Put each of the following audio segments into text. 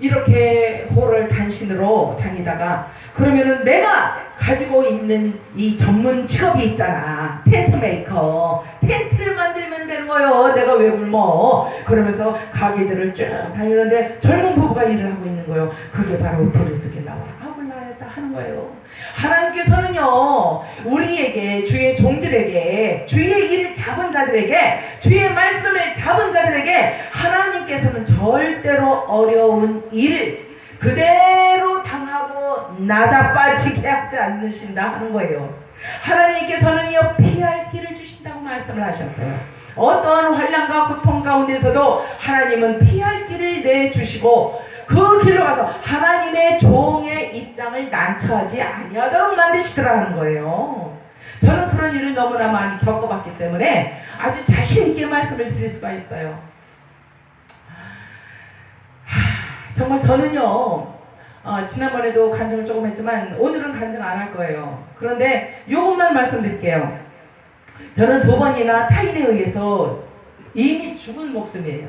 이렇게 호를 단신으로 다니다가 그러면은 내가 가지고 있는 이 전문 직업이 있잖아. 텐트 메이커. 텐트를 만들면 되는 거요. 내가 왜 굶어. 그러면서 가게들을 쭉 다니는데 젊은 부부가 일을 하고 있는 거요. 그게 바로 브리스게 나와. 아블라야다 하는 거예요. 하나님께서는요, 우리에게, 주의 종들에게, 주의 일을 잡은 자들에게, 주의 말씀을 잡은 자들에게 하나님께서는 절대로 어려운 일을 그대로 당하고 나자빠지게 하지 않으신다 하는 거예요. 하나님께서는요, 피할 길을 주신다고 말씀을 하셨어요. 어떠한 환난과 고통 가운데서도 하나님은 피할 길을 내주시고 그 길로 가서 하나님의 종의 입장을 난처하지 아니하도록 만드시더라는 거예요. 저는 그런 일을 너무나 많이 겪어봤기 때문에 아주 자신 있게 말씀을 드릴 수가 있어요. 정말 저는요, 지난번에도 간증을 조금 했지만 오늘은 간증 안 할 거예요. 그런데 이것만 말씀드릴게요. 저는 2번이나 타인에 의해서 이미 죽은 목숨이에요.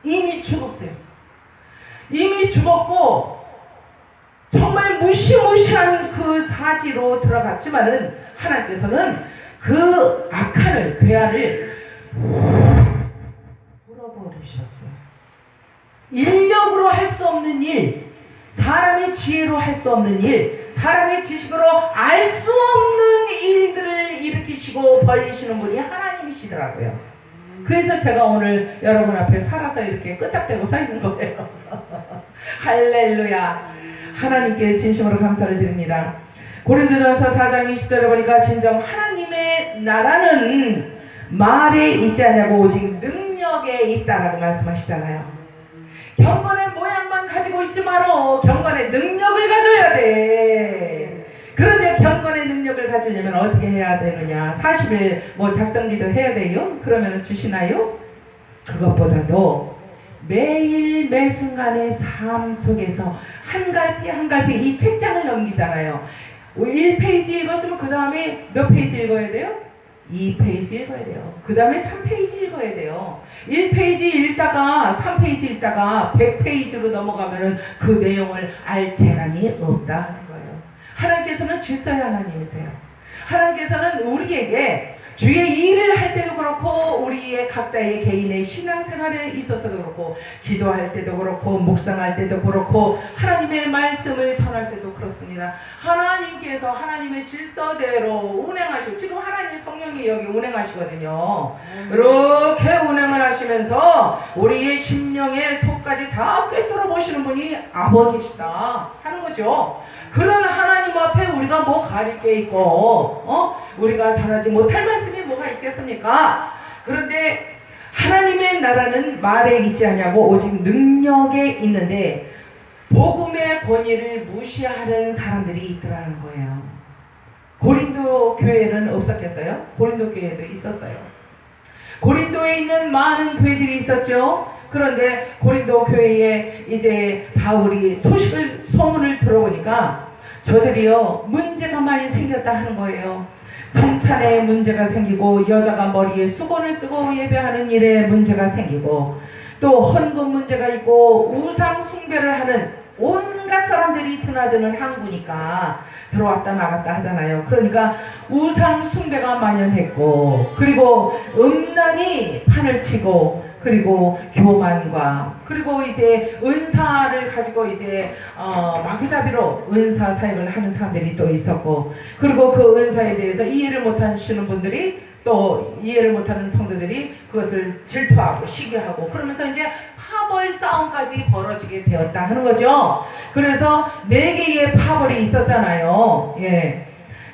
이미 죽었어요. 이미 죽었고 정말 무시무시한 그 사지로 들어갔지만은 하나님께서는 그 악한을, 괴한을 풀어버리셨어요. 인력으로 할 수 없는 일, 사람의 지혜로 할 수 없는 일, 사람의 지식으로 알 수 없는 일들을 일으키시고 벌리시는 분이 하나님이시더라고요. 그래서 제가 오늘 여러분 앞에 살아서 이렇게 끄딱대고 서 있는 거예요. 할렐루야. 하나님께 진심으로 감사를 드립니다. 고린도전서 4장 20절에 보니까 진정 하나님의 나라는 말에 있지 않냐고 오직 능력에 있다라고 말씀하시잖아요. 경건의 모양만 가지고 있지 마라. 경건의 능력을 가져야 돼. 그런데 경건의 능력을 가지려면 어떻게 해야 되느냐? 40일 작정기도 해야 돼요? 그러면 주시나요? 그것보다도 매일 매순간의 삶 속에서 한 갈피 한 갈피 이 책장을 넘기잖아요. 1페이지 읽었으면 그 다음에 몇 페이지 읽어야 돼요? 2페이지 읽어야 돼요. 그 다음에 3페이지 읽어야 돼요. 1페이지 읽다가 3페이지 읽다가 100페이지로 넘어가면은 그 내용을 알 재간이 없다 하는 거예요. 하나님께서는 질서의 하나님이세요. 하나님께서는 우리에게 주의 일을 할 때도 그렇고 우리의 각자의 개인의 신앙생활에 있어서도 그렇고 기도할 때도 그렇고 묵상할 때도 그렇고 하나님의 말씀을 전할 때도 그렇습니다. 하나님께서 하나님의 질서대로 운행하시고 지금 하나님의 성령이 여기 운행하시거든요. 이렇게 운행을 하시면서 우리의 심령의 속까지 다 꿰뚫어 보시는 분이 아버지시다 하는 거죠. 그런 하나님 앞에 우리가 뭐 가릴 게 있고 우리가 전하지 못할 말씀이 뭐가 있겠습니까? 그런데 하나님의 나라는 말에 있지 않냐고 오직 능력에 있는데 복음의 권위를 무시하는 사람들이 있더라는 거예요. 고린도 교회는 없었겠어요? 고린도 교회도 있었어요. 고린도에 있는 많은 교회들이 있었죠. 그런데 고린도 교회에 이제 바울이 소문을 들어보니까 저들이요 문제가 많이 생겼다 하는 거예요. 성찬에 문제가 생기고 여자가 머리에 수건을 쓰고 예배하는 일에 문제가 생기고 또 헌금 문제가 있고 우상 숭배를 하는 온갖 사람들이 드나드는 항구니까 들어왔다 나갔다 하잖아요. 그러니까 우상 숭배가 만연했고 그리고 음란이 판을 치고 그리고 교만과 그리고 이제 은사를 가지고 이제 마구잡이로 은사 사역을 하는 사람들이 또 있었고 그리고 그 은사에 대해서 이해를 못하시는 분들이 또 이해를 못하는 성도들이 그것을 질투하고 시기하고 그러면서 이제 파벌 싸움까지 벌어지게 되었다 하는 거죠. 그래서 4개의 파벌이 있었잖아요. 예.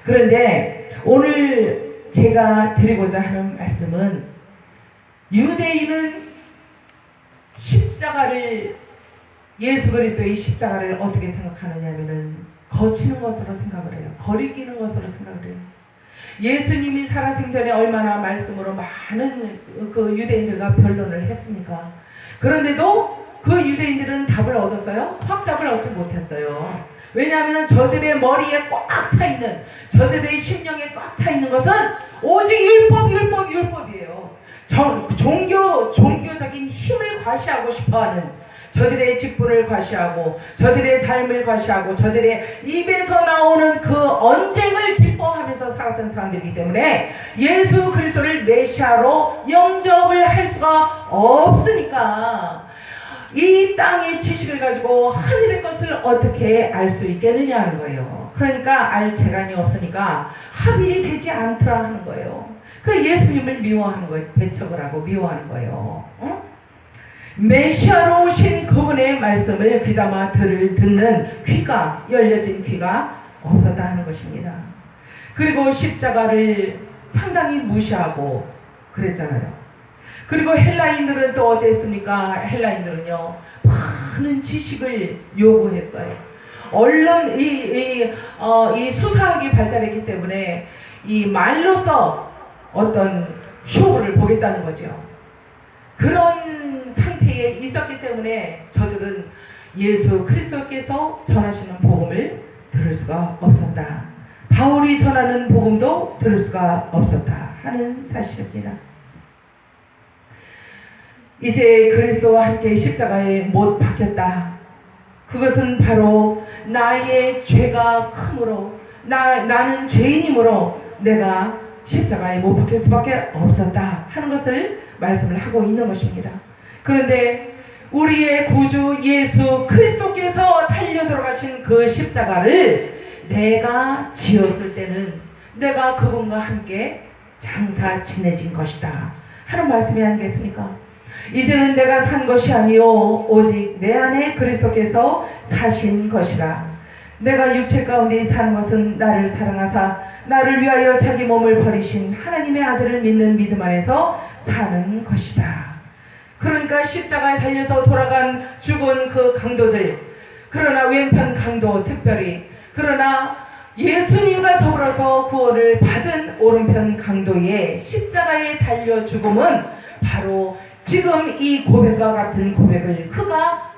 그런데 오늘 제가 드리고자 하는 말씀은 유대인은 십자가를 예수 그리스도의 십자가를 어떻게 생각하느냐면은 거치는 것으로 생각을 해요. 거리끼는 것으로 생각을 해요. 예수님이 살아생전에 얼마나 말씀으로 많은 그 유대인들과 변론을 했습니까? 그런데도 그 유대인들은 답을 얻었어요? 확답을 얻지 못했어요. 왜냐하면 저들의 머리에 꽉 차 있는 저들의 심령에 꽉 차 있는 것은 오직 율법이에요. 종교적인 힘을 과시하고 싶어하는 저들의 직분을 과시하고 저들의 삶을 과시하고 저들의 입에서 나오는 그 언쟁을 기뻐하면서 살았던 사람들이기 때문에 예수 그리스도를 메시아로 영접을 할 수가 없으니까 이 땅의 지식을 가지고 하늘의 것을 어떻게 알 수 있겠느냐 하는 거예요. 그러니까 알 재간이 없으니까 합일이 되지 않더라 하는 거예요. 그 예수님을 미워하는 거예요. 배척을 하고 미워하는 거예요. 메시아로 오신 그분의 말씀을 귀담아 듣는 귀가, 열려진 귀가 없었다 하는 것입니다. 그리고 십자가를 상당히 무시하고 그랬잖아요. 그리고 헬라인들은 또 어땠습니까? 헬라인들은요, 많은 지식을 요구했어요. 얼른 이 수사학이 발달했기 때문에 이 말로서 어떤 쇼를 보겠다는 거죠. 그런 상태에 있었기 때문에 저들은 예수 그리스도께서 전하시는 복음을 들을 수가 없었다. 바울이 전하는 복음도 들을 수가 없었다 하는 사실입니다. 이제 그리스도와 함께 십자가에 못 박혔다. 그것은 바로 나의 죄가 크므로 나는 죄인이므로 내가 십자가에 못 박힐 수밖에 없었다 하는 것을 말씀을 하고 있는 것입니다. 그런데 우리의 구주 예수 그리스도께서 달려 들어가신 그 십자가를 내가 지었을 때는 내가 그분과 함께 장사 지내진 것이다 하는 말씀이 아니겠습니까? 이제는 내가 산 것이 아니요 오직 내 안에 그리스도께서 사신 것이라. 내가 육체 가운데 사는 것은 나를 사랑하사 나를 위하여 자기 몸을 버리신 하나님의 아들을 믿는 믿음 안에서 사는 것이다. 그러니까 십자가에 달려서 죽은 그 강도들, 그러나 왼편 강도 특별히, 그러나 예수님과 더불어서 구원을 받은 오른편 강도의 십자가에 달려 죽음은 바로 지금 이 고백과 같은 고백을 그가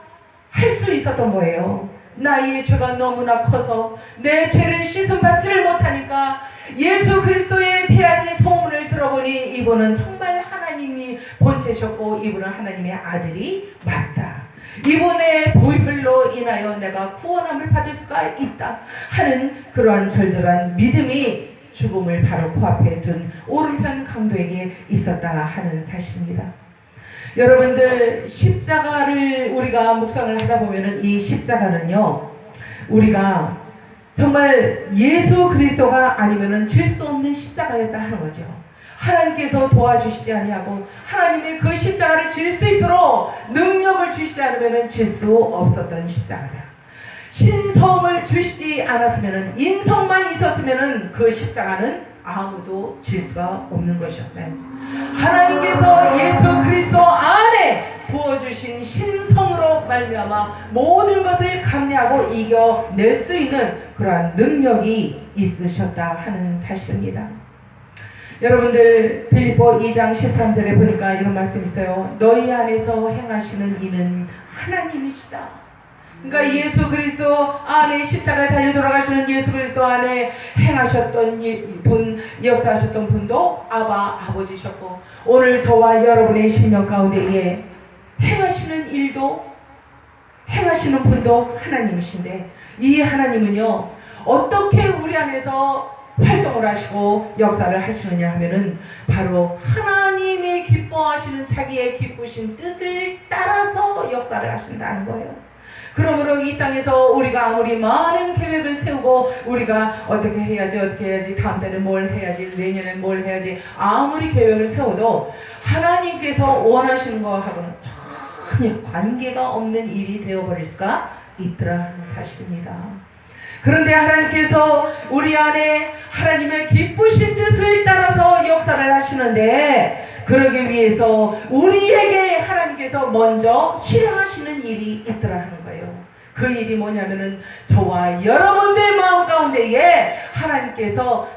할 수 있었던 거예요. 나의 죄가 너무나 커서 내 죄를 씻음받지를 못하니까 예수 그리스도에 대한 이 소문을 들어보니 이분은 정말 하나님이 본체셨고 이분은 하나님의 아들이 맞다. 이분의 보혈로 인하여 내가 구원함을 받을 수가 있다 하는 그러한 절절한 믿음이 죽음을 바로 코앞에 둔 오른편 강도에게 있었다 하는 사실입니다. 여러분들, 십자가를 우리가 묵상을 하다 보면은 이 십자가는요, 우리가 정말 예수 그리스도가 아니면은 질 수 없는 십자가였다 하는 거죠. 하나님께서 도와주시지 아니하고 하나님의 그 십자가를 질 수 있도록 능력을 주시지 않으면은 질 수 없었던 십자가다. 신성을 주시지 않았으면은, 인성만 있었으면은 그 십자가는 아무도 질 수가 없는 것이었어요. 하나님께서 예수 그리스도 안에 부어주신 신성으로 말미암아 모든 것을 감내하고 이겨낼 수 있는 그러한 능력이 있으셨다 하는 사실입니다. 여러분들, 빌립보 2장 13절에 보니까 이런 말씀이 있어요. 너희 안에서 행하시는 이는 하나님이시다. 그러니까 예수 그리스도 안에 십자가에 달려 돌아가시는 예수 그리스도 안에 행하셨던 분, 역사하셨던 분도 아버지셨고, 오늘 저와 여러분의 심령 가운데에 행하시는 일도, 행하시는 분도 하나님이신데, 이 하나님은요 어떻게 우리 안에서 활동을 하시고 역사를 하시느냐 하면은 바로 하나님이 기뻐하시는 자기의 기쁘신 뜻을 따라서 역사를 하신다는 거예요. 그러므로 이 땅에서 우리가 아무리 많은 계획을 세우고 우리가 어떻게 해야지, 다음 때는 뭘 해야지, 내년엔 뭘 해야지, 아무리 계획을 세워도 하나님께서 원하시는 거하고는 전혀 관계가 없는 일이 되어버릴 수가 있더라 하는 사실입니다. 그런데 하나님께서 우리 안에 하나님의 기쁘신 뜻을 따라서 역사를 하시는데, 그러기 위해서 우리에게 하나님께서 먼저 실행하시는 일이 있더라 하는 거예요. 그 일이 뭐냐면은 저와 여러분들 마음 가운데에 하나님께서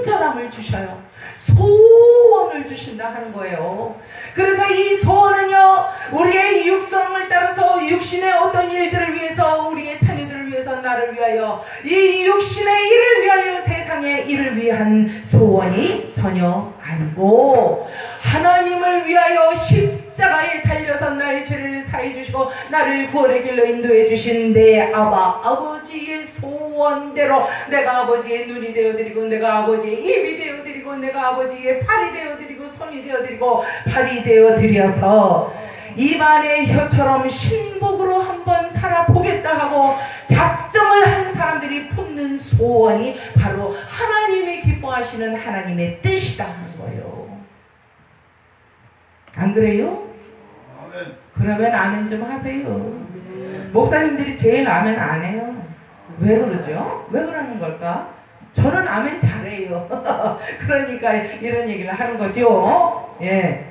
간절함을 주셔요. 소원을 주신다 하는 거예요. 그래서 이 소원은요, 우리의 육성을 따라서 육신의 어떤 일들을 위해서, 우리의 자녀들을 위해서, 나를 위하여, 이 육신의 일을 위하여, 세상의 일을 위한 소원이 전혀 아니고 하나님을 위하여 십자가에 십자가에 달려서 나의 죄를 사해 주시고 나를 구원의 길로 인도해 주신 내 아버지의 소원대로 내가 아버지의 눈이 되어드리고 내가 아버지의 입이 되어드리고 내가 아버지의 팔이 되어드리고 손이 되어드리고 발이 되어드려서 입안의 혀처럼 신복으로 한번 살아보겠다 하고 작정을 한 사람들이 품는 소원이 바로 하나님이 기뻐하시는 하나님의 뜻이다 하는 거예요. 안 그래요? 아멘. 그러면 아멘 좀 하세요. 목사님들이 제일 아멘 안 해요. 왜 그러죠? 왜 그러는 걸까? 저는 아멘 잘해요. 그러니까 이런 얘기를 하는 거죠. 예.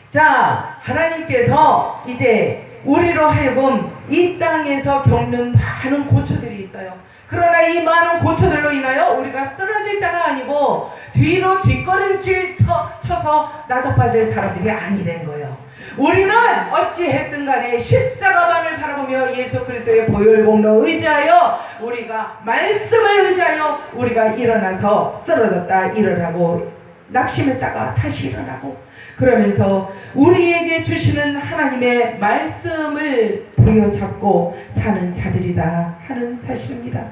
자, 하나님께서 이제 우리로 하여금 이 땅에서 겪는 많은 고초들이 있어요. 그러나 이 많은 고초들로 인하여 우리가 쓰러질 자가 아니고 뒤로 뒷걸음질 쳐서 나자빠질 사람들이 아니란 거예요. 우리는 어찌했든 간에 십자가만을 바라보며 예수 그리스도의 보혈공로 의지하여 우리가 말씀을 의지하여 우리가 일어나서 쓰러졌다 일어나고 낙심했다가 다시 일어나고 그러면서 우리에게 주시는 하나님의 말씀을 부여잡고 사는 자들이다 하는 사실입니다.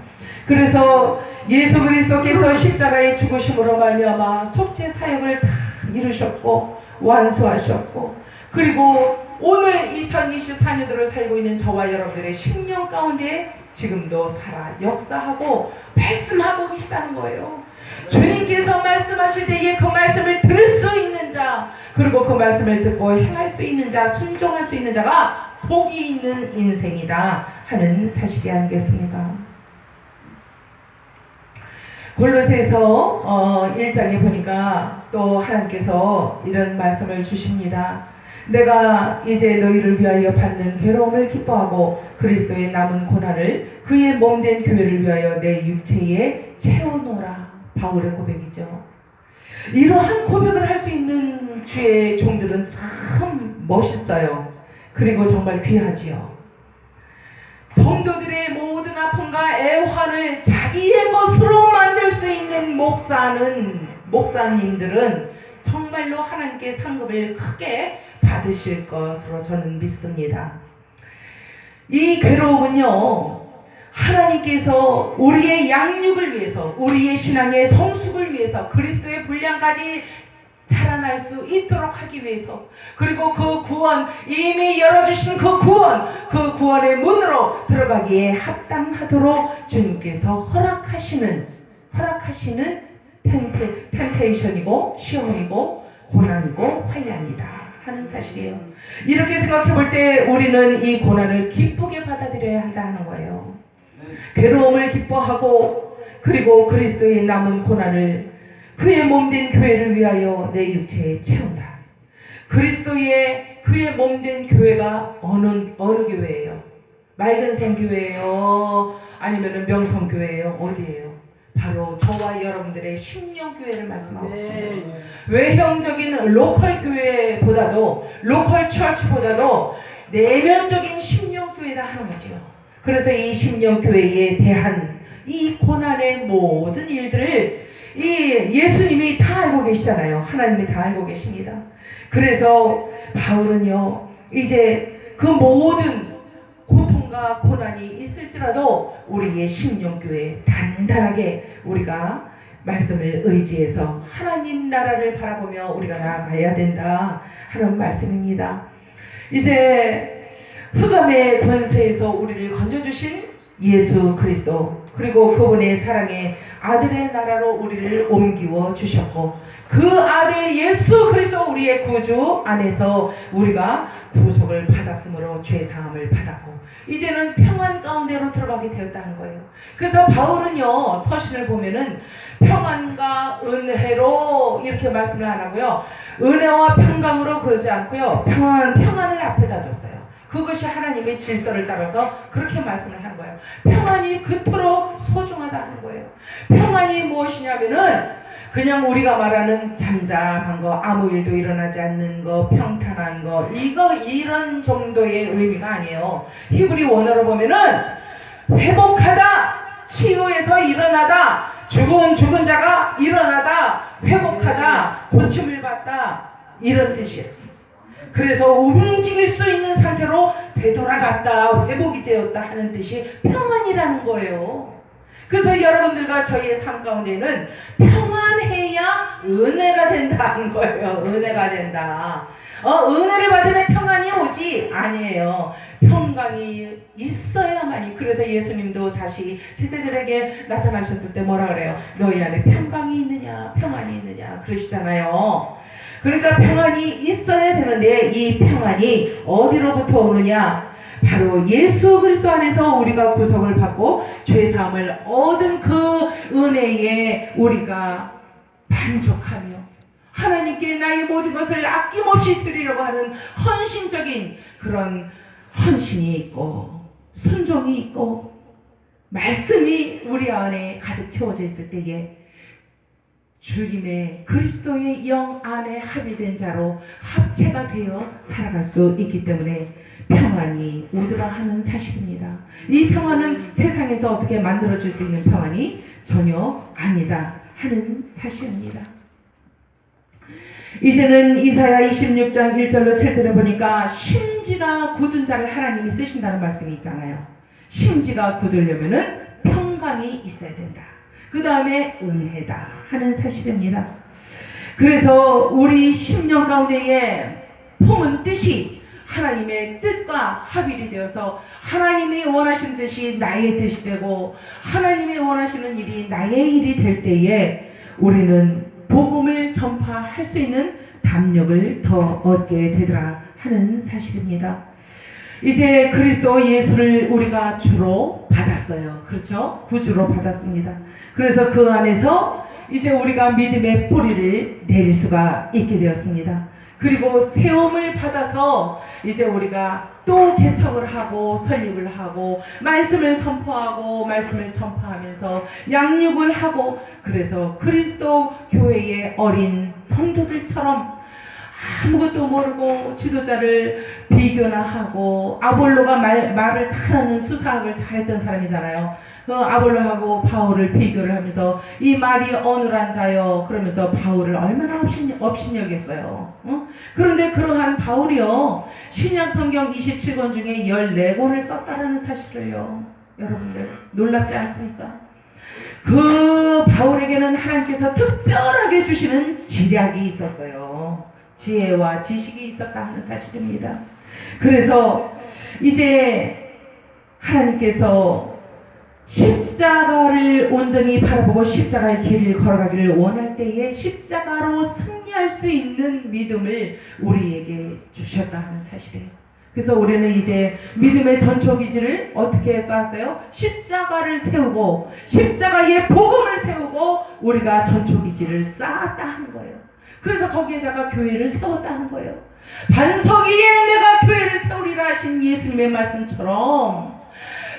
그래서 예수 그리스도께서 십자가의 죽으심으로 말미암아 속죄 사역을 다 이루셨고 완수하셨고 그리고 오늘 2024년도를 살고 있는 저와 여러분들의 심령 가운데 지금도 살아 역사하고 말씀하고 계시다는 거예요. 주님께서 말씀하실 때에 그 말씀을 들을 수 있는 자 그리고 그 말씀을 듣고 행할 수 있는 자 순종할 수 있는 자가 복이 있는 인생이다 하는 사실이 아니겠습니까? 골로새서 1장에 보니까 또 하나님께서 이런 말씀을 주십니다. 내가 이제 너희를 위하여 받는 괴로움을 기뻐하고 그리스도의 남은 고난을 그의 몸된 교회를 위하여 내 육체에 채워놓으라. 바울의 고백이죠. 이러한 고백을 할 수 있는 주의 종들은 참 멋있어요. 그리고 정말 귀하지요. 성도들의 모든 아픔과 애환을 자기의 것으로 만들 수 있는 목사님들은 정말로 하나님께 상급을 크게 받으실 것으로 저는 믿습니다. 이 괴로움은요, 하나님께서 우리의 양육을 위해서, 우리의 신앙의 성숙을 위해서, 그리스도의 분량까지 자라날 수 있도록 하기 위해서, 그리고 그 구원, 이미 열어주신 그 구원의 문으로 들어가기에 합당하도록 주님께서 허락하시는 템테이션이고 시험이고 고난이고 환난이다 하는 사실이에요. 이렇게 생각해 볼 때 우리는 이 고난을 기쁘게 받아들여야 한다 하는 거예요. 괴로움을 기뻐하고 그리고 그리스도의 남은 고난을 그의 몸된 교회를 위하여 내 육체에 채운다. 그의 몸된 교회가 어느 교회예요? 맑은샘 교회예요? 아니면 명성교회예요? 어디예요? 바로 저와 여러분들의 심령교회를 말씀하고 있습니다. 외형적인 로컬 교회보다도 로컬 처치보다도 내면적인 심령교회다 하는 거죠. 그래서 이 심령교회에 대한 이 고난의 모든 일들을 이 예수님이 다 알고 계시잖아요. 하나님이 다 알고 계십니다. 그래서 바울은요, 이제 그 모든 고통과 고난이 있을지라도 우리의 심령교회 단단하게 우리가 말씀을 의지해서 하나님 나라를 바라보며 우리가 나아가야 된다 하는 말씀입니다. 이제 흑암의 권세에서 우리를 건져주신 예수 그리스도, 그리고 그분의 사랑의 아들의 나라로 우리를 옮기워 주셨고, 그 아들 예수 그리스도 우리의 구주 안에서 우리가 구속을 받았으므로 죄사함을 받았고 이제는 평안 가운데로 들어가게 되었다는 거예요. 그래서 바울은요, 서신을 보면은 평안과 은혜로 이렇게 말씀을 안 하고요, 은혜와 평강으로 그러지 않고요, 평안을 앞에다 뒀어요. 그것이 하나님의 질서를 따라서 그렇게 말씀을 하는 거예요. 평안이 그토록 소중하다 하는 거예요. 평안이 무엇이냐면은 그냥 우리가 말하는 잠잠한 거, 아무 일도 일어나지 않는 거, 평탄한 거, 이런 정도의 의미가 아니에요. 히브리 원어로 보면은 회복하다, 치유에서 일어나다, 죽은 자가 일어나다, 회복하다, 고침을 받다, 이런 뜻이에요. 그래서 움직일 수 있는 상태로 되돌아갔다, 회복이 되었다 하는 뜻이 평안이라는 거예요. 그래서 여러분들과 저희의 삶 가운데는 평안해야 은혜가 된다는 거예요. 은혜가 된다. 은혜를 받으면 평안이 오지 아니에요. 평강이 있어야만이. 그래서 예수님도 다시 제자들에게 나타나셨을 때 뭐라 그래요? 너희 안에 평강이 있느냐, 평안이 있느냐 그러시잖아요. 그러니까 평안이 있어야 되는데 이 평안이 어디로부터 오느냐? 바로 예수 그리스도 안에서 우리가 구속을 받고 죄 사함을 얻은 그 은혜에 우리가 만족하며 하나님께 나의 모든 것을 아낌없이 드리려고 하는 헌신적인 그런 헌신이 있고 순종이 있고 말씀이 우리 안에 가득 채워져 있을 때에 주님의 그리스도의 영 안에 합일된 자로 합체가 되어 살아갈 수 있기 때문에 평안이 오더라 하는 사실입니다. 이 평안은 세상에서 어떻게 만들어질 수 있는 평안이 전혀 아니다 하는 사실입니다. 이제는 이사야 26장 1절로 7절에 보니까 심지가 굳은 자를 하나님이 쓰신다는 말씀이 있잖아요. 심지가 굳으려면은 평강이 있어야 된다. 그 다음에 은혜다 하는 사실입니다. 그래서 우리 심령 가운데에 품은 뜻이 하나님의 뜻과 합일이 되어서 하나님이 원하시는 뜻이 나의 뜻이 되고 하나님이 원하시는 일이 나의 일이 될 때에 우리는 복음을 전파할 수 있는 담력을 더 얻게 되더라 하는 사실입니다. 이제 그리스도 예수를 우리가 주로 받았어요. 그렇죠? 구주로 받았습니다. 그래서 그 안에서 이제 우리가 믿음의 뿌리를 내릴 수가 있게 되었습니다. 그리고 세움을 받아서 이제 우리가 또 개척을 하고 설립을 하고 말씀을 선포하고 말씀을 전파하면서 양육을 하고 그래서 그리스도 교회의 어린 성도들처럼 아무것도 모르고 지도자를 비교나 하고 아볼로가 말을 잘하는 수사학을 잘했던 사람이잖아요. 그 아볼로하고 바울을 비교를 하면서 이 말이 어눌한 자여 그러면서 바울을 얼마나 업신여겼어요. 그런데 그러한 바울이요 신약 성경 27권 중에 14권을 썼다라는 사실을요 여러분들 놀랍지 않습니까? 그 바울에게는 하나님께서 특별하게 주시는 지략이 있었어요. 지혜와 지식이 있었다 하는 사실입니다. 그래서 이제 하나님께서 십자가를 온전히 바라보고 십자가의 길을 걸어가기를 원할 때에 십자가로 승리할 수 있는 믿음을 우리에게 주셨다 하는 사실이에요. 그래서 우리는 이제 믿음의 전초기지를 어떻게 쌓았어요? 십자가를 세우고 십자가의 복음을 세우고 우리가 전초기지를 쌓았다 하는 거예요. 그래서 거기에다가 교회를 세웠다 하는 거예요. 반석 위에 내가 교회를 세우리라 하신 예수님의 말씀처럼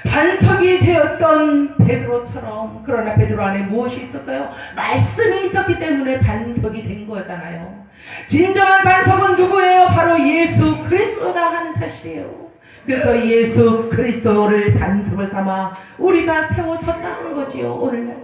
반석이 되었던 베드로처럼 그러나 베드로 안에 무엇이 있었어요? 말씀이 있었기 때문에 반석이 된 거잖아요. 진정한 반석은 누구예요? 바로 예수 그리스도다 하는 사실이에요. 그래서 예수 그리스도를 반석을 삼아 우리가 세워졌다는 거지요 오늘날.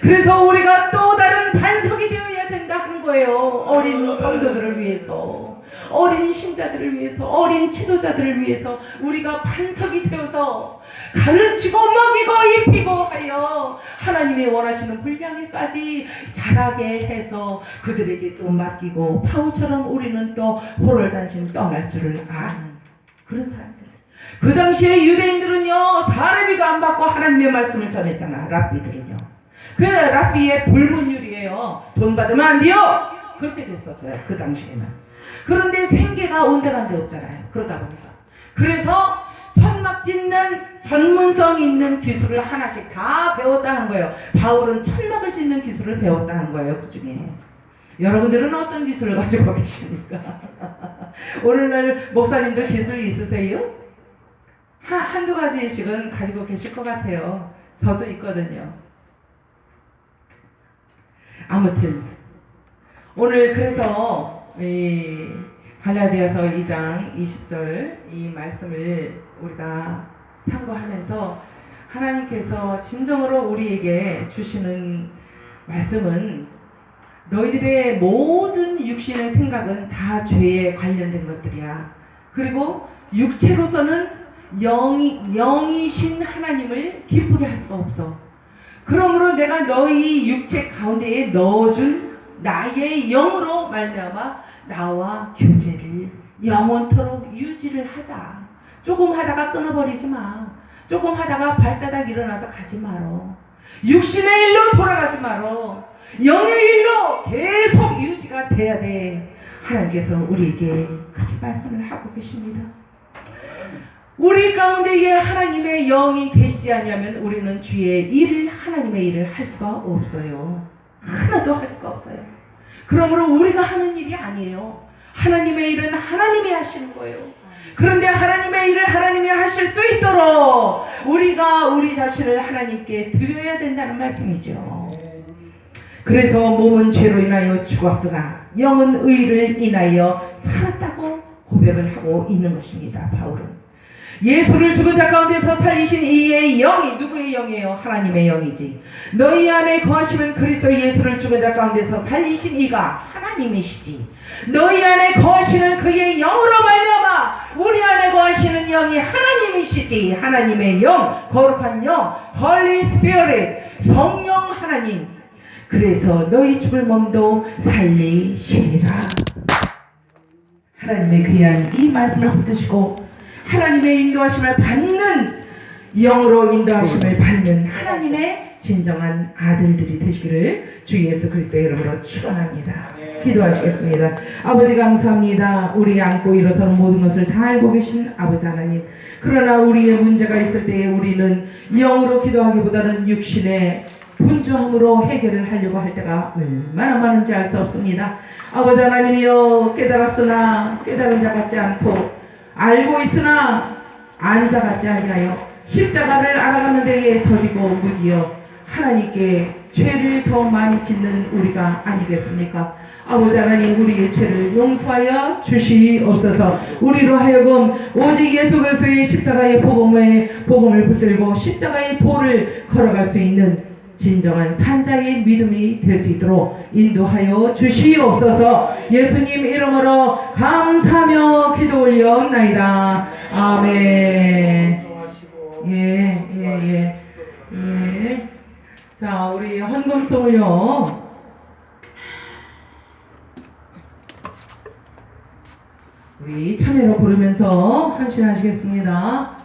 그래서 우리가 또 다른 반석이 되어야 된다 하는 거예요. 어린 성도들을 위해서, 어린 신자들을 위해서, 어린 지도자들을 위해서 우리가 반석이 되어서 가르치고 먹이고 입히고 하여 하나님이 원하시는 분량에까지 자라게 해서 그들에게 또 맡기고 바울처럼 우리는 또 호롤단신 떠날 줄을 아는 그런 사람들. 그 당시에 유대인들은요 사례비도 안 받고 하나님의 말씀을 전했잖아. 랍비들은요. 그 랍비의 불문율이에요. 돈 받으면 안 돼요. 그렇게 됐었어요 그 당시에는. 그런데 생계가 온데간데 없잖아요. 그러다 보니까 그래서 천막 짓는 전문성 있는 기술을 하나씩 다 배웠다는 거예요. 바울은 천막을 짓는 기술을 배웠다는 거예요. 그 중에 여러분들은 어떤 기술을 가지고 계십니까? 오늘날 목사님들 기술 있으세요? 한두 가지씩은 가지고 계실 것 같아요. 저도 있거든요. 아무튼 오늘 그래서 이 갈라디아서 2장 20절 이 말씀을 우리가 상고하면서 하나님께서 진정으로 우리에게 주시는 말씀은 너희들의 모든 육신의 생각은 다 죄에 관련된 것들이야. 그리고 육체로서는 영이신 하나님을 기쁘게 할 수가 없어. 그러므로 내가 너희 육체 가운데에 넣어준 나의 영으로 말미암아 나와 교제를 영원토록 유지를 하자. 조금 하다가 끊어버리지 마. 조금 하다가 발다닥 일어나서 가지 마라. 육신의 일로 돌아가지 마라. 영의 일로 계속 유지가 돼야 돼. 하나님께서 우리에게 그렇게 말씀을 하고 계십니다. 우리 가운데에 하나님의 영이 계시지 않으면 우리는 주의 일을, 하나님의 일을 할 수가 없어요. 하나도 할 수가 없어요. 그러므로 우리가 하는 일이 아니에요. 하나님의 일은 하나님이 하시는 거예요. 그런데 하나님의 일을 하나님이 하실 수 있도록 우리가 우리 자신을 하나님께 드려야 된다는 말씀이죠. 그래서 몸은 죄로 인하여 죽었으나 영은 의를 인하여 살았다고 고백을 하고 있는 것입니다. 바울은 예수를 죽은 자 가운데서 살리신 이의 영이 누구의 영이에요? 하나님의 영이지. 너희 안에 거하시면 그리스도 예수를 죽은 자 가운데서 살리신 이가 하나님이시지. 너희 안에 거하시는 그의 영으로 말미암아 우리 안에 거하시는 영이 하나님이시지. 하나님의 영, 거룩한 영, Holy Spirit, 성령 하나님. 그래서 너희 죽을 몸도 살리시리라. 하나님의 귀한 이 말씀을 붙드시고 하나님의 인도하심을 받는, 영으로 인도하심을 받는 하나님의 진정한 아들들이 되시기를 주 예수 그리스도의 이름으로 축원합니다. 기도하시겠습니다. 아버지 감사합니다. 우리 안고 일어서는 모든 것을 다 알고 계신 아버지 하나님. 그러나 우리의 문제가 있을 때에 우리는 영으로 기도하기보다는 육신의 분주함으로 해결을 하려고 할 때가 얼마나 많은지 알 수 없습니다. 아버지 하나님이여, 깨달았으나 깨달은 자 같지 않고 알고 있으나 안 자 같지 아니하여 십자가를 알아가는 데에 더디고 무디어 하나님께 죄를 더 많이 짓는 우리가 아니겠습니까? 아버지 하나님, 우리의 죄를 용서하여 주시옵소서. 우리로 하여금 오직 예수 그리스도의 십자가의 복음을 붙들고 십자가의 도를 걸어갈 수 있는 진정한 산자의 믿음이 될 수 있도록 인도하여 주시옵소서. 예수님 이름으로 감사하며 기도 올려옵나이다. 아멘. 예. 자, 우리 헌금송을요, 우리 참여로 부르면서 헌신하시겠습니다.